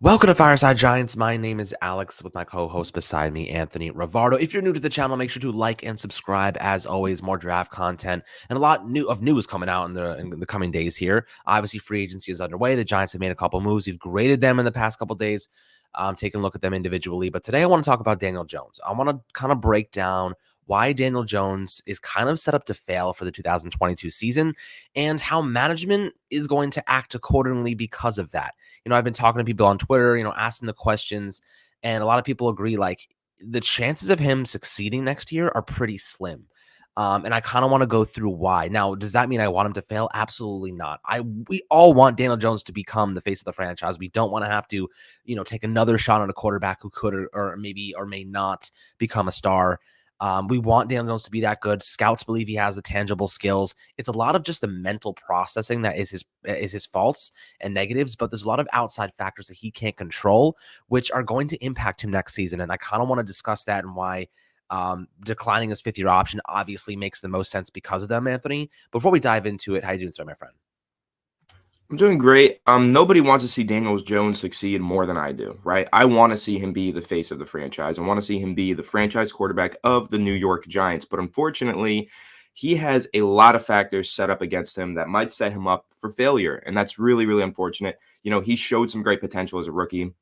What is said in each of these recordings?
Welcome to Fireside Giants. My name is Alex with my co-host beside me, Anthony Rivardo. If you're new to the channel, make sure to like and subscribe. As always, more draft content and a lot of news coming out in the coming days here. Obviously, free agency is underway. The Giants have made a couple moves. We've graded them in the past couple days, taking a look at them individually. But today I want to talk about Daniel Jones. I want to kind of break down why Daniel Jones is kind of set up to fail for the 2022 season and how management is going to act accordingly because of that. I've been talking to people on Twitter, asking the questions, and a lot of people agree like the chances of him succeeding next year are pretty slim. And I kind of want to go through why. Now, does that mean I want him to fail? Absolutely not. We all want Daniel Jones to become the face of the franchise. We don't want to have to, take another shot on a quarterback who could or maybe or may not become a star. We want Daniel Jones to be that good. Scouts believe he has the tangible skills. It's a lot of just the mental processing that is his faults and negatives, but there's a lot of outside factors that he can't control, which are going to impact him next season. And I kind of want to discuss that and why declining his fifth-year option obviously makes the most sense because of them, Anthony. Before we dive into it, how you doing, sir, my friend? I'm doing great. Nobody wants to see Daniel Jones succeed more than I do, right? I want to see him be the face of the franchise. I want to see him be the franchise quarterback of the New York Giants. But unfortunately, he has a lot of factors set up against him that might set him up for failure. And that's really, really unfortunate. He showed some great potential as a rookie.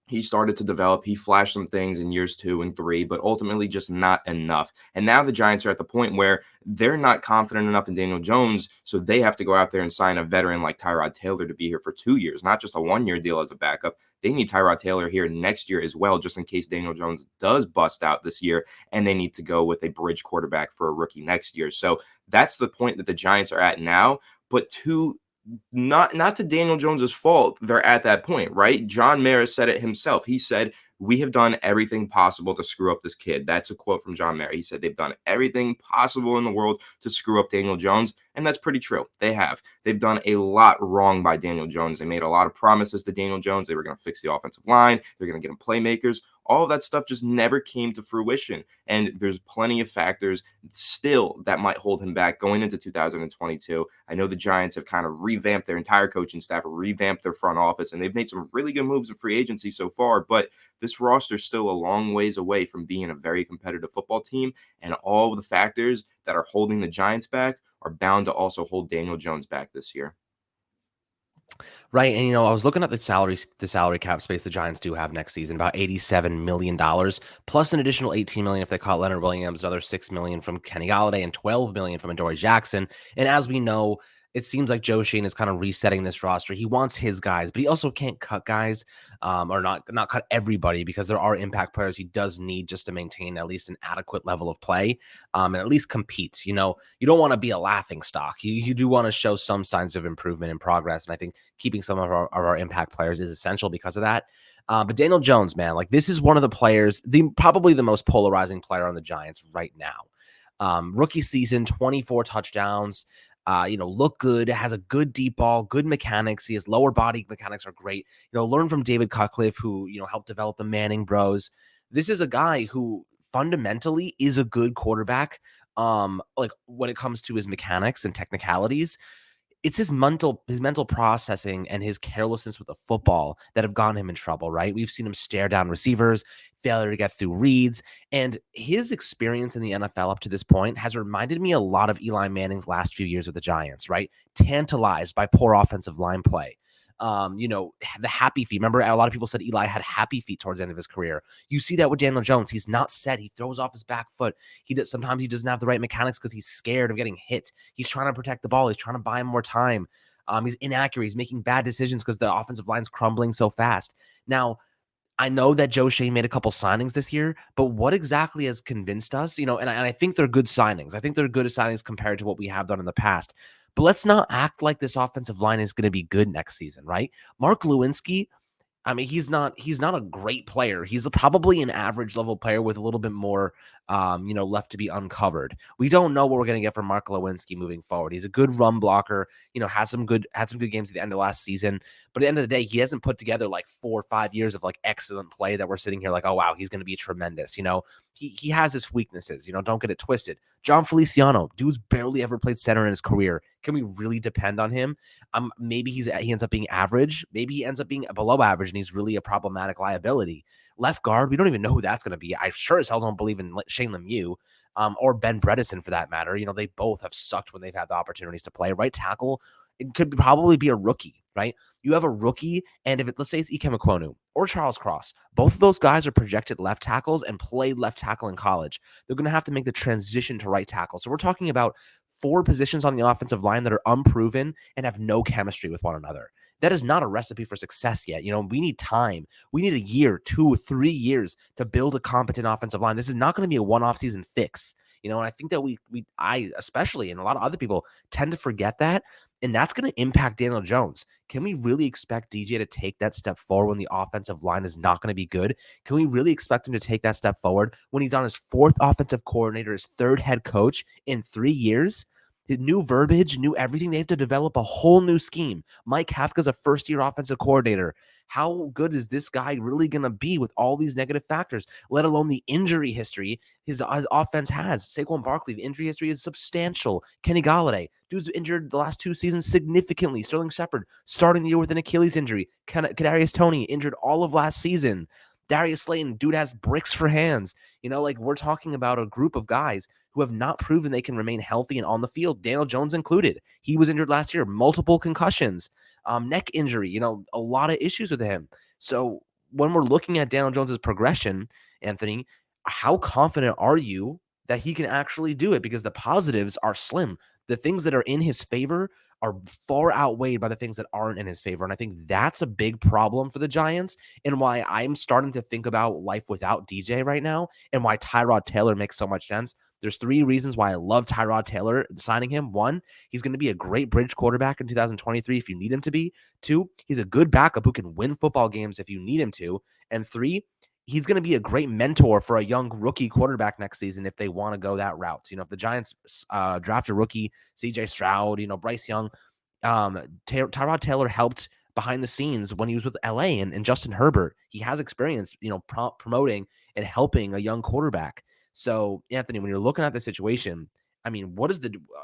He started to develop. He flashed some things in years 2 and 3, but ultimately just not enough. And now the Giants are at the point where they're not confident enough in Daniel Jones, so they have to go out there and sign a veteran like Tyrod Taylor to be here for 2 years, not just a 1-year deal as a backup. They need Tyrod Taylor here next year as well, just in case Daniel Jones does bust out this year, and they need to go with a bridge quarterback for a rookie next year. So that's the point that the Giants are at now. But not to Daniel Jones's fault, they're at that point, right? John Mara said it himself. He said, "We have done everything possible to screw up this kid." That's a quote from John Mara. He said they've done everything possible in the world to screw up Daniel Jones, and that's pretty true. They have. They've done a lot wrong by Daniel Jones. They made a lot of promises to Daniel Jones. They were going to fix the offensive line. They're going to get him playmakers. All of that stuff just never came to fruition, and there's plenty of factors still that might hold him back going into 2022. I know the Giants have kind of revamped their entire coaching staff, revamped their front office, and they've made some really good moves in free agency so far, but this roster is still a long ways away from being a very competitive football team, and all of the factors that are holding the Giants back are bound to also hold Daniel Jones back this year. Right. And, I was looking at the salary cap space the Giants do have next season, about $87 million, plus an additional $18 million if they caught Leonard Williams, another $6 million from Kenny Galladay, and $12 million from Adoree Jackson. And as we know, it seems like Joe Schoen is kind of resetting this roster. He wants his guys, but he also can't cut guys, or not cut everybody, because there are impact players he does need just to maintain at least an adequate level of play, and at least compete. You don't want to be a laughing stock. You do want to show some signs of improvement and progress. And I think keeping some of our impact players is essential because of that. But Daniel Jones, man, like this is one of the players, probably the most polarizing player on the Giants right now. Rookie season, 24 touchdowns. Look good, has a good deep ball, good mechanics. He has lower body mechanics are great. Learn from David Cutcliffe, who, helped develop the Manning bros. This is a guy who fundamentally is a good quarterback. Like when it comes to his mechanics and technicalities, it's his mental processing and his carelessness with the football that have gotten him in trouble, right? We've seen him stare down receivers, failure to get through reads, and his experience in the NFL up to this point has reminded me a lot of Eli Manning's last few years with the Giants, right? Tantalized by poor offensive line play. The happy feet. Remember, a lot of people said Eli had happy feet towards the end of his career. You see that with Daniel Jones. He's not set. He throws off his back foot. Sometimes he doesn't have the right mechanics because he's scared of getting hit. He's trying to protect the ball. He's trying to buy him more time. He's inaccurate. He's making bad decisions because the offensive line's crumbling so fast. Now, I know that Joe Schoen made a couple signings this year, but what exactly has convinced us? And I think they're good signings. I think they're good signings compared to what we have done in the past. But let's not act like this offensive line is going to be good next season, right? Mark Lewinsky, I mean, he's not a great player. He's probably an average level player with a little bit more left to be uncovered. We don't know what we're going to get from Mark Lewinsky moving forward. He's a good run blocker, had some good games at the end of last season, but at the end of the day, he hasn't put together like 4 or 5 years of like excellent play that we're sitting here like, oh wow, he's going to be tremendous. He has his weaknesses. Don't get it twisted. John Feliciano, dude's barely ever played center in his career. Can we really depend on him? Maybe he ends up being average. Maybe he ends up being below average, and he's really a problematic liability. Left guard, we don't even know who that's going to be. I sure as hell don't believe in Shane Lemieux or Ben Bredesen for that matter. They both have sucked when they've had the opportunities to play. Right tackle, it could probably be a rookie, right? You have a rookie, and let's say it's Ikem Ekwonu or Charles Cross, both of those guys are projected left tackles and played left tackle in college. They're going to have to make the transition to right tackle. So we're talking about 4 positions on the offensive line that are unproven and have no chemistry with one another. That is not a recipe for success yet. We need time. We need a year, 2 or 3 years to build a competent offensive line. This is not going to be a one-off season fix. And I think that I especially, and a lot of other people tend to forget that, and that's going to impact Daniel Jones. Can we really expect DJ to take that step forward when the offensive line is not going to be good? Can we really expect him to take that step forward when he's on his 4th offensive coordinator, his 3rd head coach in 3 years? His new verbiage, new everything. They have to develop a whole new scheme. Mike Kafka's a first-year offensive coordinator. How good is this guy really going to be with all these negative factors, let alone the injury history his offense has? Saquon Barkley, the injury history is substantial. Kenny Golladay, dude's injured the last 2 seasons significantly. Sterling Shepard starting the year with an Achilles injury. Kadarius Toney injured all of last season. Darius Slayton, dude has bricks for hands. We're talking about a group of guys who have not proven they can remain healthy and on the field, Daniel Jones included. He was injured last year, multiple concussions, neck injury, a lot of issues with him. So when we're looking at Daniel Jones's progression, Anthony, how confident are you that he can actually do it? Because the positives are slim. The things that are in his favor are far outweighed by the things that aren't in his favor. And I think that's a big problem for the Giants and why I'm starting to think about life without DJ right now and why Tyrod Taylor makes so much sense. There's 3 reasons why I love Tyrod Taylor signing him. 1, he's going to be a great bridge quarterback in 2023 if you need him to be. 2, he's a good backup who can win football games if you need him to. And 3, he's going to be a great mentor for a young rookie quarterback next season if they want to go that route. If the Giants draft a rookie, CJ Stroud, Bryce Young, Tyrod Taylor helped behind the scenes when he was with LA and Justin Herbert. He has experience, promoting and helping a young quarterback. So, Anthony, when you're looking at the situation, I mean, what is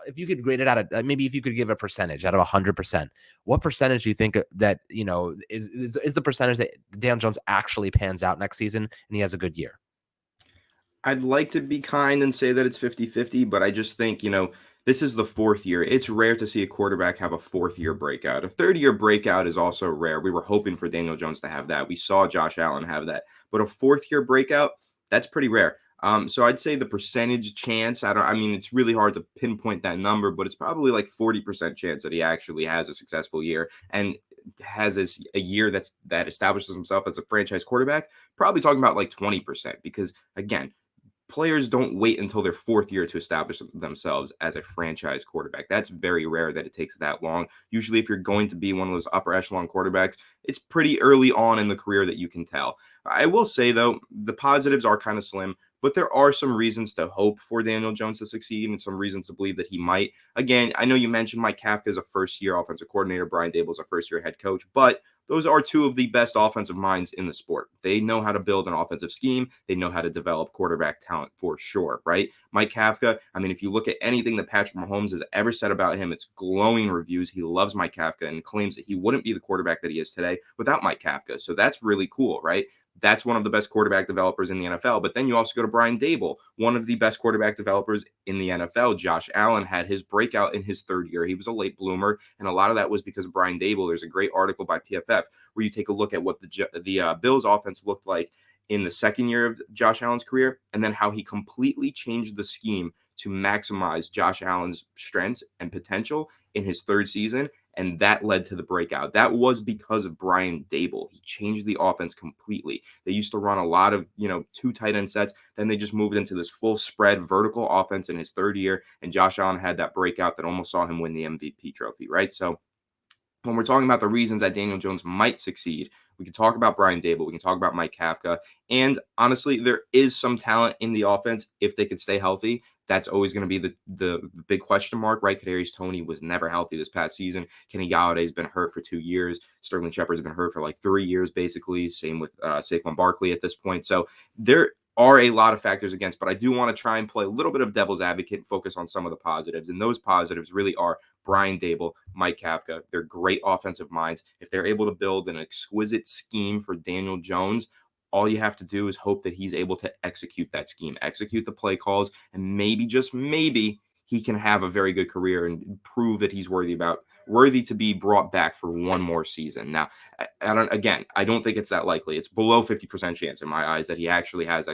if you could grade it out of, maybe if you could give a percentage out of 100%, what percentage do you think that, is the percentage that Dan Jones actually pans out next season and he has a good year? I'd like to be kind and say that it's 50-50, but I just think, this is the 4th year. It's rare to see a quarterback have a 4th-year breakout. A 3rd-year breakout is also rare. We were hoping for Daniel Jones to have that. We saw Josh Allen have that. But a 4th-year breakout, that's pretty rare. So I'd say the percentage chance, it's really hard to pinpoint that number, but it's probably like 40% chance that he actually has a successful year and has a year that establishes himself as a franchise quarterback. Probably talking about like 20% because, again, players don't wait until their 4th year to establish themselves as a franchise quarterback. That's very rare that it takes that long. Usually, if you're going to be one of those upper echelon quarterbacks, it's pretty early on in the career that you can tell. I will say, though, the positives are kind of slim, but there are some reasons to hope for Daniel Jones to succeed and some reasons to believe that he might. Again, I know you mentioned Mike Kafka is a first-year offensive coordinator. Brian Dable is a first-year head coach, but those are 2 of the best offensive minds in the sport. They know how to build an offensive scheme. They know how to develop quarterback talent for sure, right? Mike Kafka, if you look at anything that Patrick Mahomes has ever said about him, it's glowing reviews. He loves Mike Kafka and claims that he wouldn't be the quarterback that he is today without Mike Kafka. So that's really cool, right? That's one of the best quarterback developers in the NFL. But then you also go to Brian Dable, one of the best quarterback developers in the NFL. Josh Allen had his breakout in his 3rd year. He was a late bloomer, and a lot of that was because of Brian Dable. There's a great article by PFF where you take a look at what the Bills offense looked like in the 2nd year of Josh Allen's career, and then how he completely changed the scheme to maximize Josh Allen's strengths and potential in his 3rd season. And that led to the breakout. That was because of Brian Dable. He changed the offense completely. They used to run a lot of, 2 tight end sets. Then they just moved into this full spread vertical offense in his 3rd year. And Josh Allen had that breakout that almost saw him win the MVP trophy, right? So when we're talking about the reasons that Daniel Jones might succeed, we can talk about Brian Dable, we can talk about Mike Kafka, and honestly, there is some talent in the offense if they could stay healthy. That's always going to be the big question mark, right? Kadarius Toney was never healthy this past season. Kenny Galladay's been hurt for 2 years. Sterling Shepard's been hurt for like 3 years, basically. Same with Saquon Barkley at this point. So there are a lot of factors against, but I do want to try and play a little bit of devil's advocate and focus on some of the positives. And those positives really are Brian Dable, Mike Kafka. They're great offensive minds. If they're able to build an exquisite scheme for Daniel Jones, all you have to do is hope that he's able to execute that scheme, execute the play calls, and maybe, just maybe, he can have a very good career and prove that he's worthy to be brought back for one more season. Now, I don't think it's that likely. It's below 50% chance in my eyes that he actually has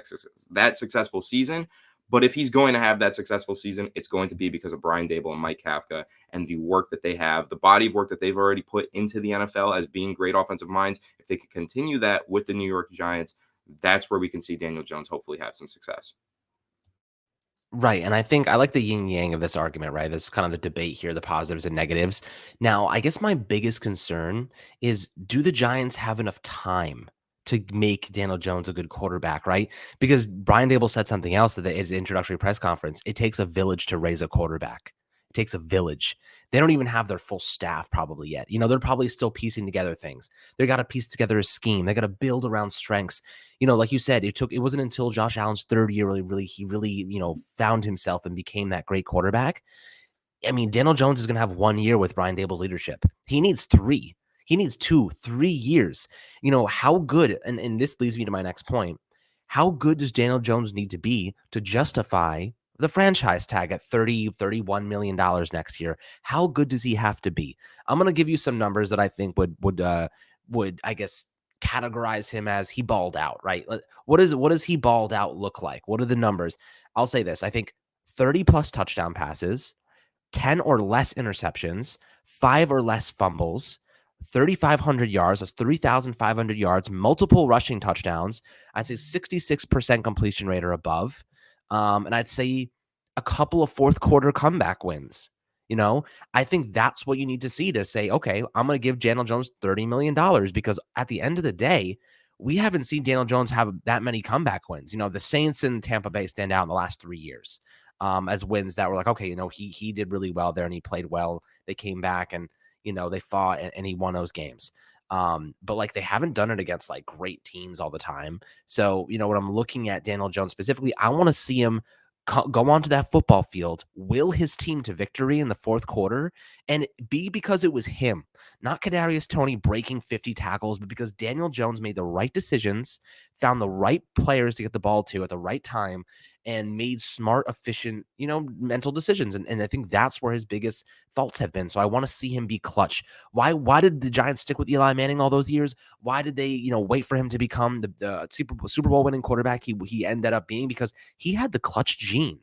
that successful season. But if he's going to have that successful season, it's going to be because of Brian Dable and Mike Kafka and the work that they have, the body of work that they've already put into the NFL as being great offensive minds. If they could continue that with the New York Giants, that's where we can see Daniel Jones hopefully have some success. Right, and I think I like the yin yang of this argument, right? This is kind of the debate here, the positives and negatives. Now, I guess my biggest concern is, do the Giants have enough time to make Daniel Jones a good quarterback, right? Because Brian Dable said something else at his introductory press conference. It takes a village to raise a quarterback. It takes a village. They don't even have their full staff probably yet. They're probably still piecing together things. They got to piece together a scheme. They got to build around strengths. Like you said, it wasn't until Josh Allen's third year he really, found himself and became that great quarterback. I mean, Daniel Jones is going to have 1 year with Brian Dable's leadership. He needs 3. He needs 2, 3 years. How good, and this leads me to my next point. How good does Daniel Jones need to be to justify the franchise tag at $31 million next year? How good does he have to be? I'm going to give you some numbers that I think would I guess categorize him as he balled out, right? What does he balled out look like? What are the numbers? I'll say this. I think 30 plus touchdown passes, 10 or less interceptions, 5 or less fumbles, 3,500 yards, that's 3,500 yards, multiple rushing touchdowns. I'd say 66% completion rate or above. And I'd say a couple of fourth quarter comeback wins. I think that's what you need to see to say, okay, I'm going to give Daniel Jones $30 million, because at the end of the day, we haven't seen Daniel Jones have that many comeback wins. The Saints and Tampa Bay stand out in the last 3 years as wins that were like, okay, he did really well there and he played well. They came back and, they fought and he won those games. But like, they haven't done it against like great teams all the time. So, when I'm looking at Daniel Jones specifically, I want to see him go onto that football field, will his team to victory in the fourth quarter, and be because it was him, not Kadarius Toney breaking 50 tackles, but because Daniel Jones made the right decisions, found the right players to get the ball to at the right time, and made smart, efficient, mental decisions. And I think that's where his biggest faults have been. So I want to see him be clutch. Why did the Giants stick with Eli Manning all those years? Why did they, wait for him to become the Super Bowl winning quarterback he ended up being? Because he had the clutch gene.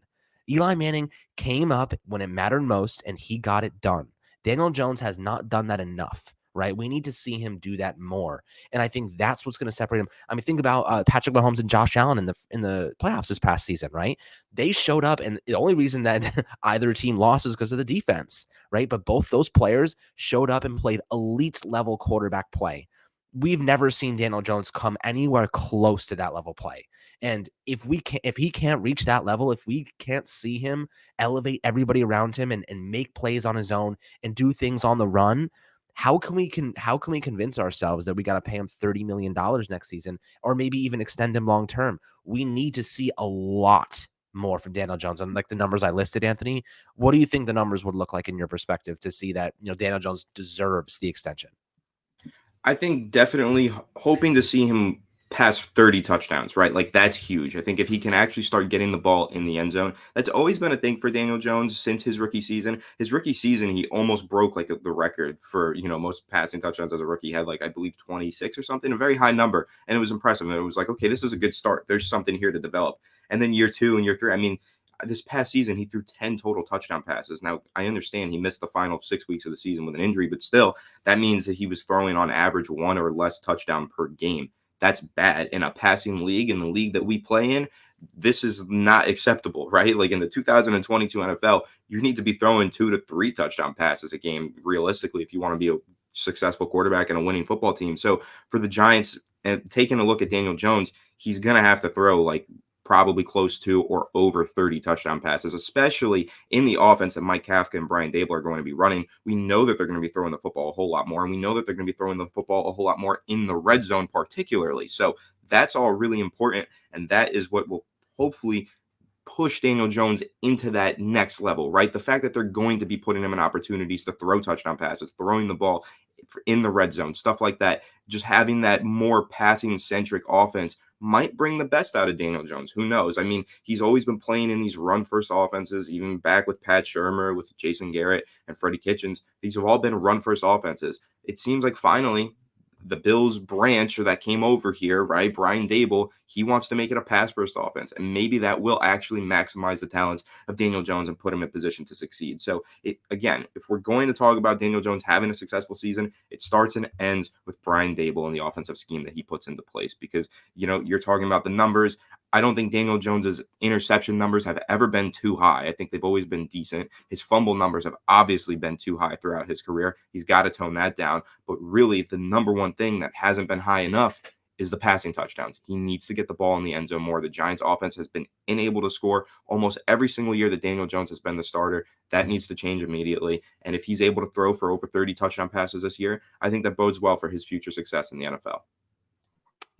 Eli Manning came up when it mattered most, and he got it done. Daniel Jones has not done that enough, right? We need to see him do that more, and I think that's what's going to separate him. I mean, think about Patrick Mahomes and Josh Allen in the playoffs this past season, right? They showed up, and the only reason that either team lost is because of the defense, right? But both those players showed up and played elite level quarterback play. We've never seen Daniel Jones come anywhere close to that level play. And if he can't reach that level, if we can't see him elevate everybody around him and make plays on his own and do things on the run, how can we convince ourselves that we got to pay him $30 million next season, or maybe even extend him long term? We need to see a lot more from Daniel Jones. And like the numbers I listed, Anthony, what do you think the numbers would look like in your perspective to see that Daniel Jones deserves the extension? I think definitely hoping to see him pass 30 touchdowns, right? Like, that's huge. I think if he can actually start getting the ball in the end zone, that's always been a thing for Daniel Jones since his rookie season. His rookie season, he almost broke like the record for, most passing touchdowns as a rookie. He had like, I believe 26 or something, a very high number. And it was impressive. And it was like, okay, this is a good start. There's something here to develop. And then year 2 and year 3, I mean, this past season, he threw 10 total touchdown passes. Now, I understand he missed the final 6 weeks of the season with an injury, but still, that means that he was throwing on average 1 or less touchdown per game. That's bad in a passing league, in the league that we play in. This is not acceptable, right? Like in the 2022 NFL, you need to be throwing 2 to 3 touchdown passes a game realistically if you want to be successful quarterback and a winning football team. So for the Giants, and taking a look at Daniel Jones, he's going to have to throw like probably close to or over 30 touchdown passes, especially in the offense that Mike Kafka and Brian Dable are going to be running. We know that they're going to be throwing the football a whole lot more, and we know that they're going to be throwing the football a whole lot more in the red zone, particularly. So that's all really important, and that is what will hopefully push Daniel Jones into that next level, right? The fact that they're going to be putting him in opportunities to throw touchdown passes, throwing the ball in the red zone, stuff like that, just having that more passing centric offense might bring the best out of Daniel Jones. Who knows? I mean, he's always been playing in these run first offenses, even back with Pat Shermer, with Jason Garrett and Freddie Kitchens. These have all been run first offenses. It seems like finally the Bills branch or that came over here, right? Brian Dable, he wants to make it a pass first offense. And maybe that will actually maximize the talents of Daniel Jones and put him in position to succeed. So, again, if we're going to talk about Daniel Jones having a successful season, it starts and ends with Brian Dable and the offensive scheme that he puts into place. Because, you're talking about the numbers. I don't think Daniel Jones's interception numbers have ever been too high. I think they've always been decent. His fumble numbers have obviously been too high throughout his career. He's got to tone that down. But really, the number one thing that hasn't been high enough is the passing touchdowns. He needs to get the ball in the end zone more. The Giants offense has been unable to score almost every single year that Daniel Jones has been the starter. That needs to change immediately. And if he's able to throw for over 30 touchdown passes this year, I think that bodes well for his future success in the NFL.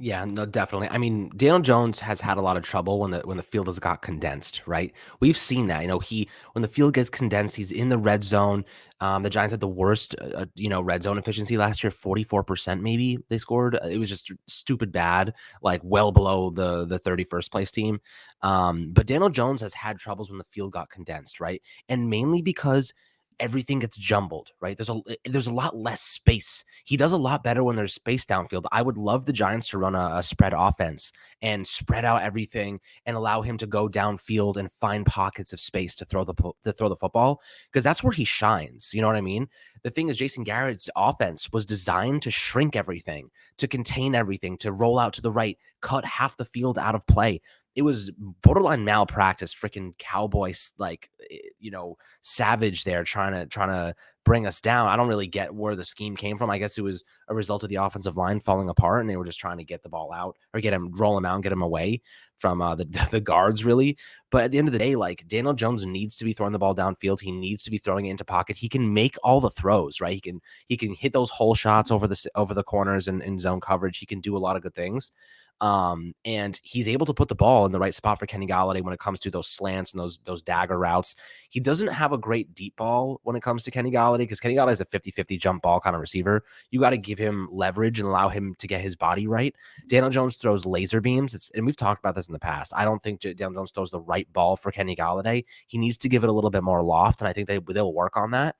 Yeah, no, definitely. I mean, Daniel Jones has had a lot of trouble when the field has got condensed, right? We've seen that. When the field gets condensed, he's in the red zone. The Giants had the worst, red zone efficiency last year, 44% maybe they scored. It was just stupid bad, like well below the 31st place team. But Daniel Jones has had troubles when the field got condensed, right? And mainly because everything gets jumbled, right? There's a lot less space. He does a lot better when there's space downfield. I would love the Giants to run a spread offense and spread out everything and allow him to go downfield and find pockets of space to throw the football, because that's where he shines. You know what I mean? The thing is, Jason Garrett's offense was designed to shrink everything, to contain everything, to roll out to the right, cut half the field out of play. It was borderline malpractice, freaking Cowboys, savage there trying to bring us down. I don't really get where the scheme came from. I guess it was a result of the offensive line falling apart, and they were just trying to get the ball out or roll him out and get him away from the guards, really. But at the end of the day, like, Daniel Jones needs to be throwing the ball downfield. He needs to be throwing it into pocket. He can make all the throws, right? He can hit those hole shots over the corners and in zone coverage. He can do a lot of good things. And he's able to put the ball in the right spot for Kenny Golladay when it comes to those slants and those dagger routes. He doesn't have a great deep ball when it comes to Kenny Golladay, because Kenny Golladay is a 50-50 jump ball kind of receiver. You got to give him leverage and allow him to get his body right. Daniel Jones throws laser beams. And we've talked about this in the past. I don't think Daniel Jones throws the right ball for Kenny Golladay. He needs to give it a little bit more loft, and I think they'll work on that.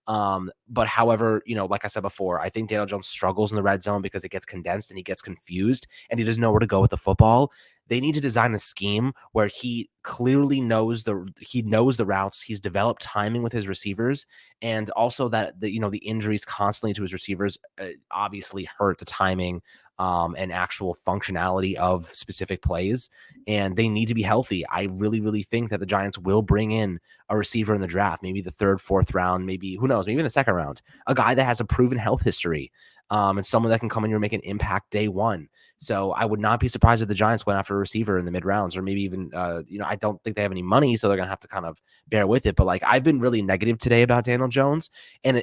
But however, like I said before, I think Daniel Jones struggles in the red zone because it gets condensed and he gets confused and he doesn't know where to go with the football. They need to design a scheme where he clearly knows the routes. He's developed timing with his receivers, and also that the injuries constantly to his receivers obviously hurt the timing and actual functionality of specific plays. And they need to be healthy. I really, really think that the Giants will bring in a receiver in the draft, maybe the third, fourth round, maybe, who knows, maybe in the second round, a guy that has a proven health history, and someone that can come in here and make an impact day one. So I would not be surprised if the Giants went after a receiver in the mid rounds, or maybe even, I don't think they have any money, so they're going to have to kind of bear with it. But like, I've been really negative today about Daniel Jones, and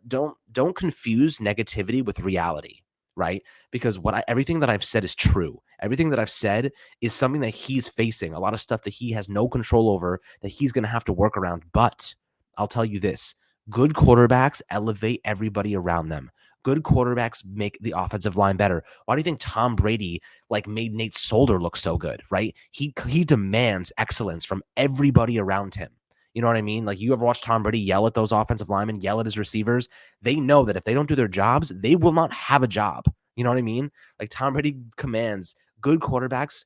don't confuse negativity with reality, right? Because everything that I've said is true. Everything that I've said is something that he's facing, a lot of stuff that he has no control over, that he's going to have to work around. But I'll tell you this: good quarterbacks elevate everybody around them. Good quarterbacks make the offensive line better. Why do you think Tom Brady made Nate Solder look so good, right? He demands excellence from everybody around him. You know what I mean? Like, you ever watch Tom Brady yell at those offensive linemen, yell at his receivers? They know that if they don't do their jobs, they will not have a job. You know what I mean? Like, Tom Brady commands good quarterbacks.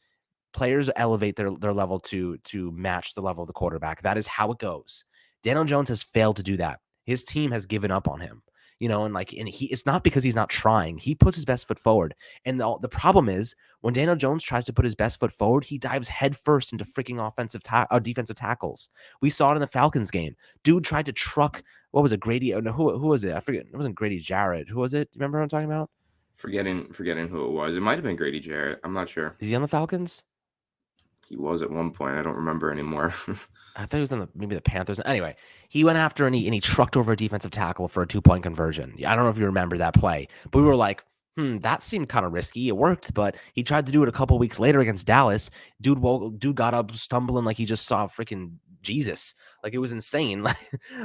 Players elevate their level to match the level of the quarterback. That is how it goes. Daniel Jones has failed to do that. His team has given up on him. and it's not because he's not trying. He puts his best foot forward. And the problem is when Daniel Jones tries to put his best foot forward, he dives headfirst into freaking defensive tackles. We saw it in the Falcons game. Dude tried to truck, what was it, Grady? Oh, no, who was it? I forget. It wasn't Grady Jarrett. Who was it? You remember what I'm talking about? Forgetting who it was. It might have been Grady Jarrett. I'm not sure. Is he on the Falcons? He was at one point. I don't remember anymore. I thought he was on maybe the Panthers. Anyway, he went after and he trucked over a defensive tackle for a 2-point conversion. I don't know if you remember that play, but we were like, that seemed kind of risky. It worked, but he tried to do it a couple weeks later against Dallas. Dude got up stumbling like he just saw freaking Jesus. Like it was insane.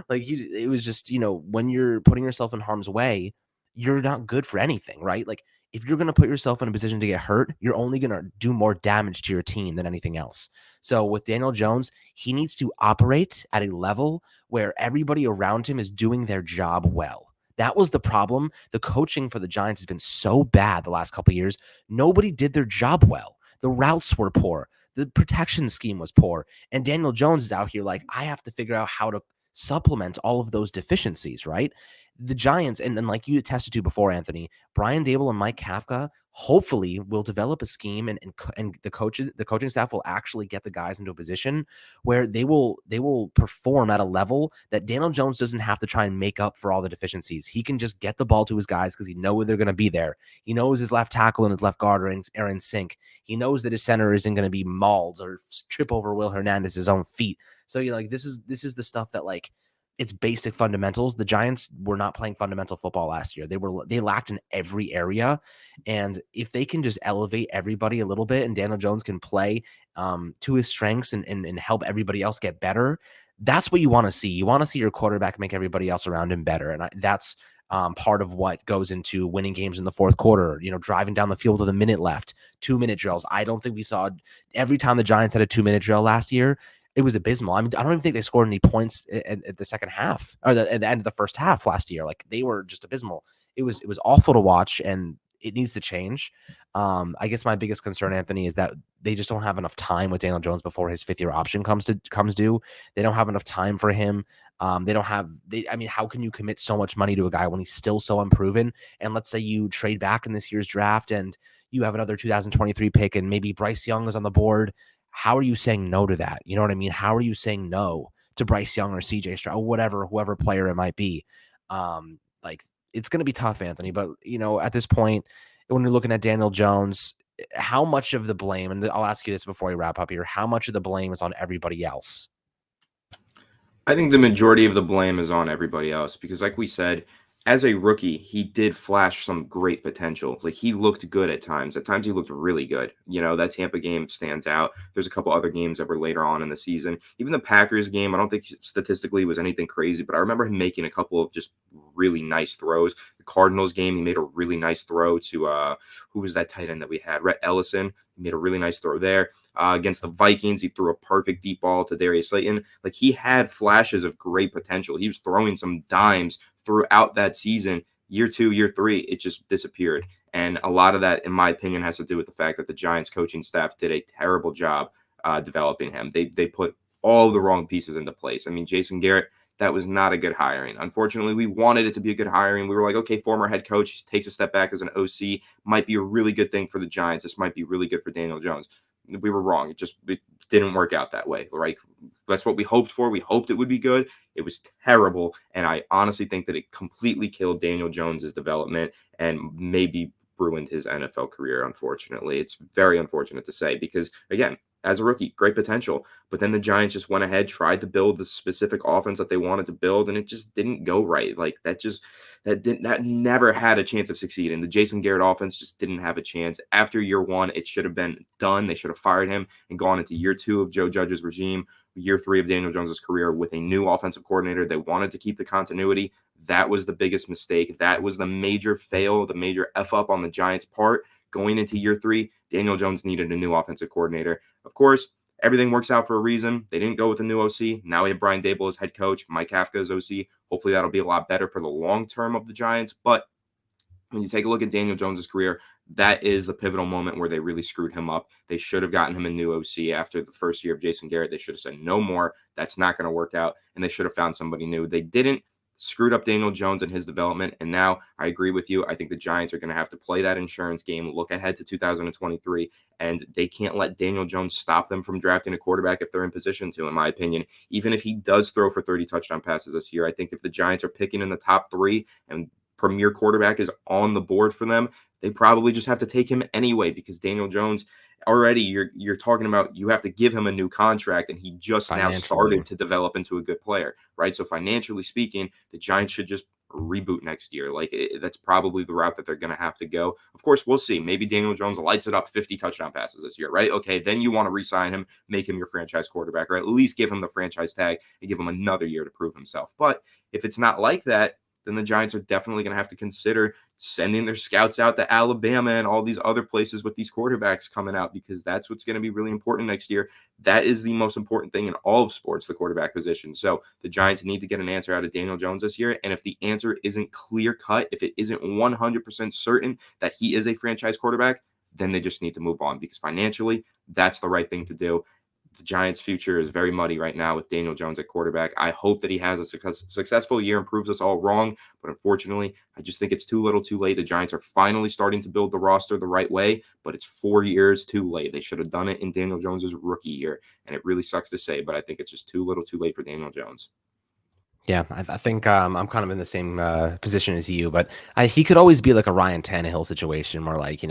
It was just, when you're putting yourself in harm's way, you're not good for anything, right? Like if you're going to put yourself in a position to get hurt, you're only going to do more damage to your team than anything else. So with Daniel Jones, he needs to operate at a level where everybody around him is doing their job well. That was the problem. The coaching for the Giants has been so bad the last couple of years. Nobody did their job well. The routes were poor. The protection scheme was poor. And Daniel Jones is out here like, I have to figure out how to supplement all of those deficiencies, right? The Giants, and like you attested to before, Anthony, Brian Dable and Mike Kafka hopefully will develop a scheme, and the coaching staff will actually get the guys into a position where they will perform at a level that Daniel Jones doesn't have to try and make up for all the deficiencies. He can just get the ball to his guys because he knows they're going to be there. He knows his left tackle and his left guard are in sync. He knows that his center isn't going to be mauled or trip over Will Hernandez's own feet. So this is the stuff that it's basic fundamentals. The Giants were not playing fundamental football last year. They lacked in every area. And if they can just elevate everybody a little bit and Daniel Jones can play to his strengths and help everybody else get better, that's what you want to see. You want to see your quarterback make everybody else around him better. And that's part of what goes into winning games in the fourth quarter, driving down the field with a minute left, 2-minute drills. I don't think we saw every time the Giants had a 2-minute drill last year. It was abysmal. I mean, I don't even think they scored any points at the second half or at the end of the first half last year. Like they were just abysmal. It was awful to watch, and it needs to change. I guess my biggest concern, Anthony, is that they just don't have enough time with Daniel Jones before his 5th-year option comes due. They don't have enough time for him. They don't have. I mean, how can you commit so much money to a guy when he's still so unproven? And let's say you trade back in this year's draft and you have another 2023 pick, and maybe Bryce Young is on the board. How are you saying no to that? You know what I mean? How are you saying no to Bryce Young or CJ Stroud, or whoever player it might be? Like it's going to be tough, Anthony. But at this point, when you're looking at Daniel Jones, how much of the blame? And I'll ask you this before we wrap up here: how much of the blame is on everybody else? I think the majority of the blame is on everybody else because, like we said, as a rookie, he did flash some great potential. Like he looked good at times. At times, he looked really good. That Tampa game stands out. There's a couple other games that were later on in the season. Even the Packers game, I don't think statistically was anything crazy, but I remember him making a couple of just really nice throws. The Cardinals game, he made a really nice throw to who was that tight end that we had? Rhett Ellison. He made a really nice throw there. Against the Vikings, he threw a perfect deep ball to Darius Slayton. Like he had flashes of great potential. He was throwing some dimes throughout that season. Year 2, year 3, it just disappeared. And a lot of that, in my opinion, has to do with the fact that the Giants coaching staff did a terrible job developing him. They put all the wrong pieces into place. I mean, Jason Garrett, that was not a good hiring. Unfortunately, we wanted it to be a good hiring. We were like, okay, former head coach takes a step back as an OC, might be a really good thing for the Giants. This might be really good for Daniel Jones. We were wrong. It didn't work out that way, right? That's what we hoped for. We hoped it would be good. It was terrible. And I honestly think that it completely killed Daniel Jones's development and maybe ruined his NFL career, unfortunately. It's very unfortunate to say because, again, as a rookie, great potential. But then the Giants just went ahead, tried to build the specific offense that they wanted to build, and it just didn't go right. Like that never had a chance of succeeding. The Jason Garrett offense just didn't have a chance. After year 1, it should have been done. They should have fired him and gone into year 2 of Joe Judge's regime, year 3 of Daniel Jones's career with a new offensive coordinator. They wanted to keep the continuity. That was the biggest mistake. That was the major fail, the major F up on the Giants' part. Going into year 3, Daniel Jones needed a new offensive coordinator. Of course, everything works out for a reason. They didn't go with a new OC. Now we have Brian Dable as head coach, Mike Kafka as OC. Hopefully that'll be a lot better for the long term of the Giants. But when you take a look at Daniel Jones's career, that is the pivotal moment where they really screwed him up. They should have gotten him a new OC after the first year of Jason Garrett. They should have said no more. That's not going to work out. And they should have found somebody new. They didn't. screwed up Daniel Jones and his development. And now I agree with you. I think the Giants are going to have to play that insurance game, look ahead to 2023, and they can't let Daniel Jones stop them from drafting a quarterback if they're in position to, in my opinion. Even if he does throw for 30 touchdown passes this year, I think if the Giants are picking in the top 3 and premier quarterback is on the board for them, they probably just have to take him anyway, because Daniel Jones already, you're talking about, you have to give him a new contract, and he just now Financially. started to develop into a good player, right? So financially speaking, the Giants should just reboot next year. Like, that's probably the route that they're going to have to go. Of course, we'll see. Maybe Daniel Jones lights it up, 50 touchdown passes this year, right? Okay, then you want to re-sign him, make him your franchise quarterback, or at least give him the franchise tag and give him another year to prove himself. But if it's not like that, then the Giants are definitely going to have to consider sending their scouts out to Alabama and all these other places with these quarterbacks coming out, because that's what's going to be really important next year. That is the most important thing in all of sports, the quarterback position. So the Giants need to get an answer out of Daniel Jones this year. And if the answer isn't clear cut, if it isn't 100% certain that he is a franchise quarterback, then they just need to move on, because financially, that's the right thing to do. The Giants' future is very muddy right now with Daniel Jones at quarterback. I hope that he has a successful year and proves us all wrong. But unfortunately, I just think it's too little too late. The Giants are finally starting to build the roster the right way, but it's 4 years too late. They should have done it in Daniel Jones's rookie year. And it really sucks to say, but I think it's just too little too late for Daniel Jones. Yeah, I think I'm kind of in the same position as you, but he could always be like a Ryan Tannehill situation where, like,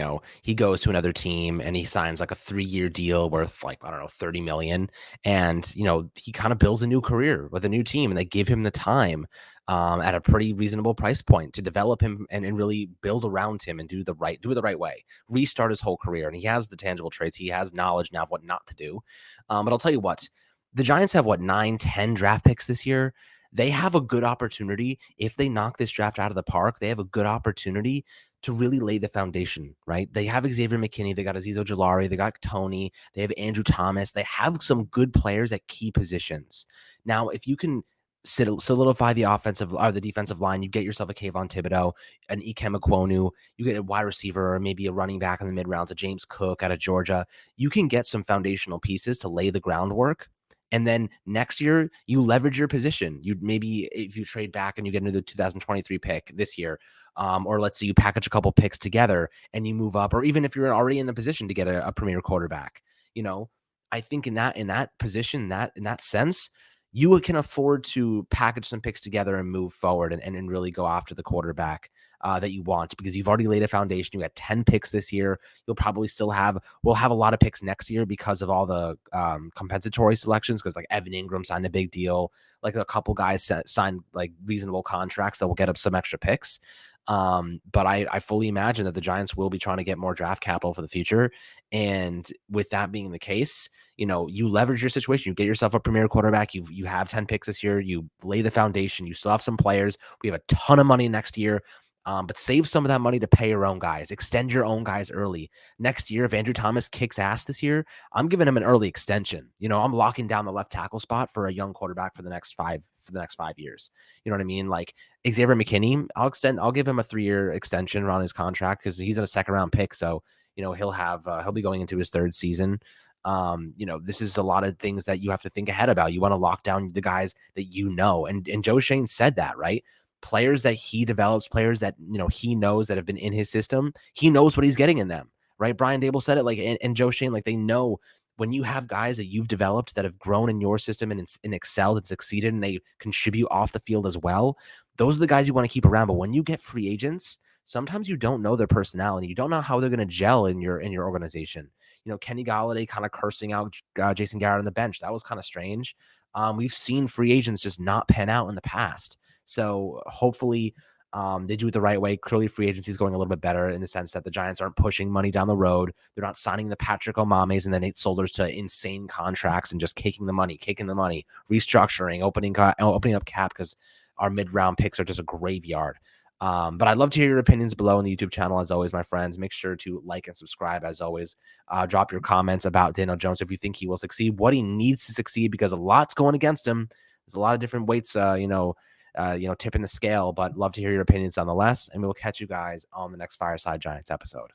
he goes to another team and he signs like a 3-year deal worth, like, I don't know, 30 million. And, he kind of builds a new career with a new team, and they give him the time at a pretty reasonable price point to develop him and really build around him and do it the right way, restart his whole career. And he has the tangible traits. He has knowledge now of what not to do. But I'll tell you what, the Giants have what, 9, 10 draft picks this year. They have a good opportunity. If they knock this draft out of the park, they have a good opportunity to really lay the foundation, right? They have Xavier McKinney, they got Azeez Ojulari, they got Tony, they have Andrew Thomas. They have some good players at key positions. Now, if you can solidify the offensive or the defensive line, you get yourself a Kayvon Thibodeau, an Ikem Ekwonu, you get a wide receiver or maybe a running back in the mid rounds, a James Cook out of Georgia. You can get some foundational pieces to lay the groundwork. And then next year, you leverage your position. You maybe, if you trade back and you get into the 2023 pick this year, or let's say you package a couple picks together and you move up, or even if you're already in the position to get a premier quarterback, I think in that position, in that sense, you can afford to package some picks together and move forward and really go after the quarterback that you want, because you've already laid a foundation. You got 10 picks this year. You'll probably we'll have a lot of picks next year because of all the compensatory selections, because like Evan Ingram signed a big deal, like a couple guys signed like reasonable contracts that will get up some extra picks. But I fully imagine that the Giants will be trying to get more draft capital for the future. And with that being the case, you leverage your situation, you get yourself a premier quarterback, you have 10 picks this year, you lay the foundation, you still have some players. We have a ton of money next year. But save some of that money to pay your own guys. Extend your own guys early. Next year, if Andrew Thomas kicks ass this year, I'm giving him an early extension. I'm locking down the left tackle spot for a young quarterback for the next 5 years. You know what I mean? Like Xavier McKinney, I'll give him a 3-year extension around his contract because he's in a second round pick. So, he'll be going into his 3rd season. This is a lot of things that you have to think ahead about. You want to lock down the guys that and Joe Shane said that, right? Players that he develops, players that, he knows that have been in his system. He knows what he's getting in them, right? Brian Dable said it, like, and Joe Shane, like, they know when you have guys that you've developed that have grown in your system and excelled and succeeded, and they contribute off the field as well. Those are the guys you want to keep around. But when you get free agents, sometimes you don't know their personality. You don't know how they're going to gel in your organization. Kenny Golladay kind of cursing out Jason Garrett on the bench. That was kind of strange. We've seen free agents just not pan out in the past. So hopefully they do it the right way. Clearly, free agency is going a little bit better in the sense that the Giants aren't pushing money down the road. They're not signing the Patrick Omames and the Nate Solders to insane contracts and just kicking the money, restructuring, opening up cap because our mid-round picks are just a graveyard. But I'd love to hear your opinions below on the YouTube channel. As always, my friends, make sure to like and subscribe. As always, drop your comments about Daniel Jones if you think he will succeed, what he needs to succeed, because a lot's going against him. There's a lot of different weights, tipping the scale, but love to hear your opinions nonetheless. And we will catch you guys on the next Fireside Giants episode.